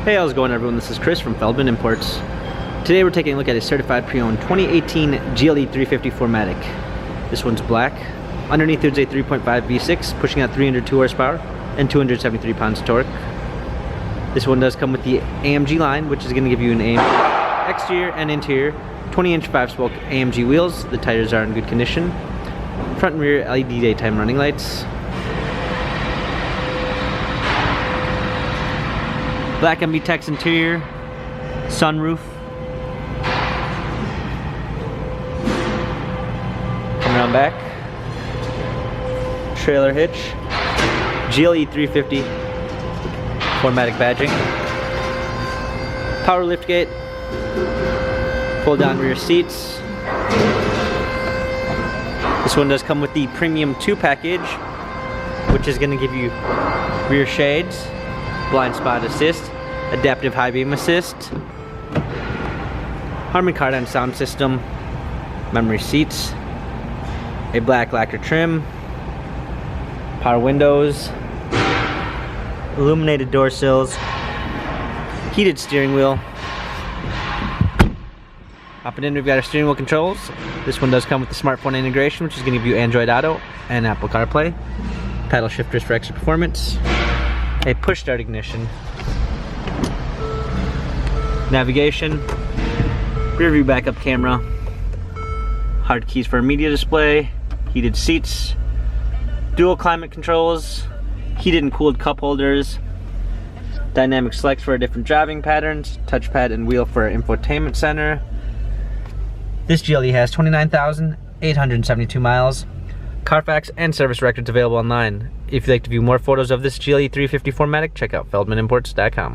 Hey, how's it going, everyone? This is Chris from Feldman Imports. Today we're taking a look at a certified pre-owned 2018 GLE 350 4MATIC. This one's black. Underneath there's a 3.5 V6 pushing out 302 horsepower and 273 pounds of torque. This one does come with the AMG line, which is going to give you an AMG exterior and interior, 20-inch 5-spoke AMG wheels. The tires are in good condition. Front and rear LED daytime running lights. Black MBTEX interior, sunroof. Come around back. Trailer hitch. GLE 350 4MATIC badging. Power liftgate. Pull down rear seats. This one does come with the Premium 2 package, which is going to give you rear shades, blind spot assist, adaptive high beam assist, Harman Kardon sound system, memory seats, a black lacquer trim, power windows, illuminated door sills, heated steering wheel. Hopping in, we've got our steering wheel controls. This one does come with the smartphone integration, which is going to give you Android Auto and Apple CarPlay. Paddle shifters for extra performance. A push start ignition. Navigation. Rear view backup camera. Hard keys for a media display. Heated seats. Dual climate controls. Heated and cooled cup holders. Dynamic selects for different driving patterns. Touchpad and wheel for our infotainment center. This GLE has 29,872 miles. Carfax and service records available online. If you'd like to view more photos of this GLE 350 4MATIC, check out feldmanimports.com.